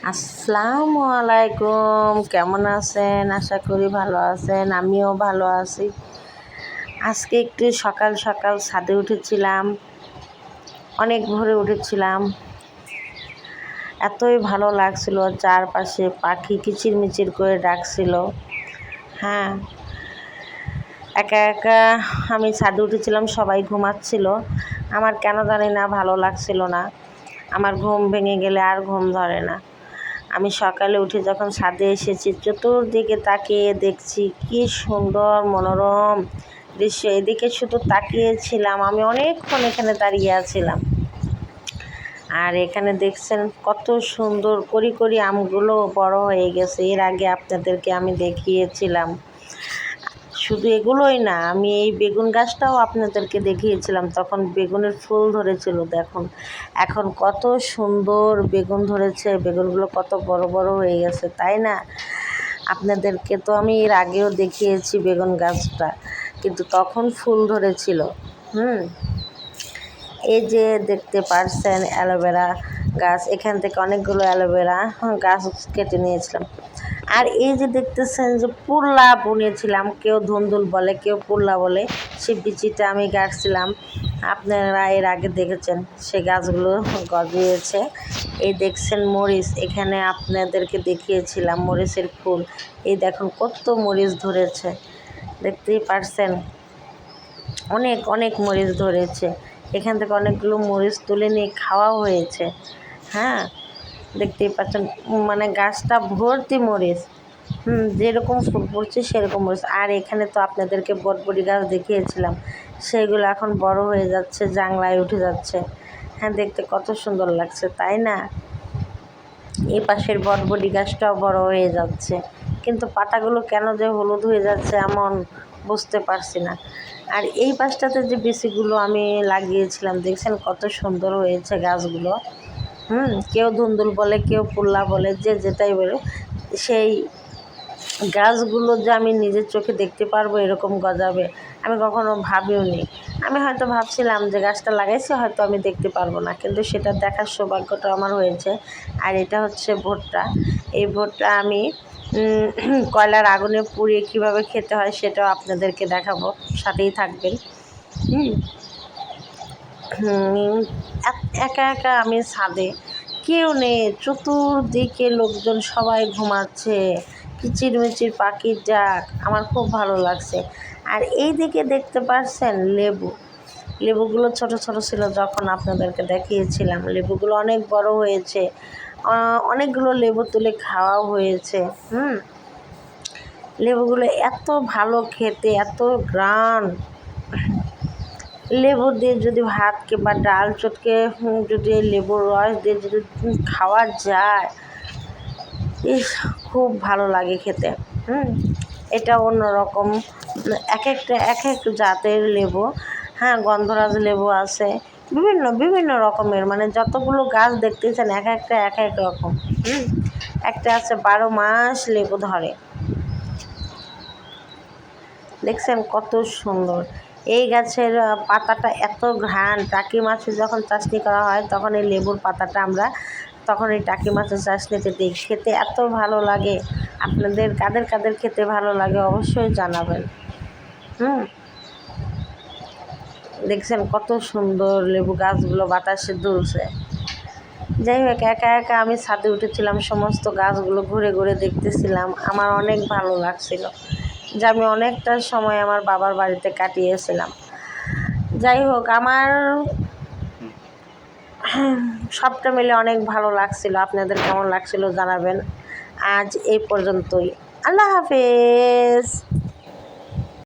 আসসালামু আলাইকুম, কেমন আছেন? আশা করি ভালো আছেন। আমিও ভালো আছি। আজকে একটু সকাল সকাল ছাদে উঠেছিলাম, অনেক ভোরে উঠেছিলাম। এতই ভালো লাগছিল, চারপাশে পাখি কিচিরমিচির করে ডাকছিল। হ্যাঁ, একা একা আমি ছাদে উঠেছিলাম, সবাই ঘুমাচ্ছিল। আমার কেন জানি না ভালো লাগছিল না। আমার ঘুম ভেঙে গেলে আর ঘুম ধরে না। আমি সকালে উঠে যখন ছাদে এসেছি, চতুর্দিকে তাকিয়ে দেখছি কি সুন্দর মনোরম দৃশ্য। এদিকে শুধু তাকিয়েছিলাম, আমি অনেকক্ষণ এখানে দাঁড়িয়ে আছিলাম। আর এখানে দেখছেন কত সুন্দর করি করি আমগুলো বড় হয়ে গেছে। এর আগে আপনাদেরকে আমি দেখিয়েছিলাম। শুধু এগুলোই না, আমি এই বেগুন গাছটাও আপনাদেরকে দেখিয়েছিলাম। তখন বেগুনের ফুল ধরেছিল, দেখুন এখন কত সুন্দর বেগুন ধরেছে। বেগুনগুলো কত বড় বড় হয়ে গেছে, তাই না? আপনাদেরকে তো আমি এর আগেও দেখিয়েছি বেগুন গাছটা, কিন্তু তখন ফুল ধরেছিল। এই যে দেখতে পারছেন অ্যালোভেরা গাছ, এখান থেকে অনেকগুলো অ্যালোভেরা গাছ কেটে নিয়েছিলাম। আর এই যে দেখতেছেন যে পুল্লা বুনেছিলাম, কেউ ধুন্দুল বলে, কেউ পুল্লা বলে, সে বিচিটা আমি গাছছিলাম। আপনারা এর আগে দেখেছেন সে গাছগুলো গজিয়েছে। এই দেখছেন মরিচ, এখানে আপনাদেরকে দেখিয়েছিলাম মরিচের ফুল। এই দেখুন কত মরিচ ধরেছে, দেখতেই পারছেন অনেক অনেক মরিচ ধরেছে। এখান থেকে অনেকগুলো মরিচ তুলে নিয়ে খাওয়াও হয়েছে। হ্যাঁ, দেখতেই পাচ্ছেন মানে গাছটা ভর্তি মরিচ। যেরকম ফুল পড়ছে সেরকম মরিচ। আর এখানে তো আপনাদেরকে বটবটি গাছ দেখিয়েছিলাম, সেগুলো এখন বড় হয়ে যাচ্ছে, জাংলায় উঠে যাচ্ছে। হ্যাঁ, দেখতে কত সুন্দর লাগছে, তাই না? এই পাশের বটবটি গাছটাও বড় হয়ে যাচ্ছে, কিন্তু পাতাগুলো কেন যে হলুদ হয়ে যাচ্ছে এমন বুঝতে পারছি না। আর এই পাশটাতে যে বিচিগুলো আমি লাগিয়েছিলাম, দেখছেন কত সুন্দর হয়েছে গাছগুলো। কেউ ধুন্দুল বলে, কেউ পুল্লা বলে, যে যেটাই বলে, সেই গাছগুলো যে আমি নিজের চোখে দেখতে পারবো এরকম গজাবে আমি কখনো ভাবিও নি। আমি হয়তো ভাবছিলাম যে গাছটা লাগাইছি, হয়তো আমি দেখতে পারবো না, কিন্তু সেটা দেখার সৌভাগ্যটা আমার হয়েছে। আর এটা হচ্ছে ভুট্টা। এই ভুট্টা আমি কয়লার আগুনে পুড়িয়ে কীভাবে খেতে হয় সেটাও আপনাদেরকে দেখাবো, সাথেই থাকবেন। একা একা আমি ছাদে, কেউ নেই, চতুর্দিকে লোকজন, সবাই ঘুমাচ্ছে, কিচিরমিচির পাখির ডাক, আমার খুব ভালো লাগছে। আর এই দিকে দেখতে পাচ্ছেন লেবুগুলো ছোট ছোট ছিল যখন আপনাদেরকে দেখিয়েছিলাম, লেবুগুলো অনেক বড় হয়েছে। অনেকগুলো লেবু তুলে খাওয়াও হয়েছে। লেবুগুলো এত ভালো খেতে, এত গ্রান। লেবু দিয়ে যদি ভাত কিংবা ডাল চটকে যদি লেবুর রস দিয়ে যদি খাওয়া যায়, খুব ভালো লাগে খেতে। এটা অন্যরকম, এক একটা এক এক জাতের লেবু। হ্যাঁ, গন্ধরাজ লেবু আছে, বিভিন্ন বিভিন্ন রকমের, মানে যতগুলো গাছ দেখতেছেন এক একটা এক এক রকম। একটা আছে 12 মাস লেবু ধরে, দেখছেন কত সুন্দর। এই গাছের পাতাটা এত ঘ্রাণ, টাকি মাছে যখন চাষনি করা হয় তখন এই লেবুর পাতাটা আমরা তখন এই টাকি মাছের চাষনিতে দিই, খেতে এত ভালো লাগে। আপনাদের কাদের কাদের খেতে ভালো লাগে অবশ্যই জানাবেন। দেখছেন কত সুন্দর লেবু গাছগুলো বাতাসে দুলছে। যাই হোক, একা একা আমি ছাদে উঠেছিলাম, সমস্ত গাছগুলো ঘুরে ঘুরে দেখতেছিলাম। আমার অনেক ভালো লাগছিল যে আমি অনেকটা সময় আমার বাবার বাড়িতে কাটিয়েছিলাম। যাই হোক, আমার সবটা মিলে অনেক ভালো লাগছিল। আপনাদের কেমন লাগছিল জানাবেন। আজ এই পর্যন্তই। আল্লাহ হাফেজ।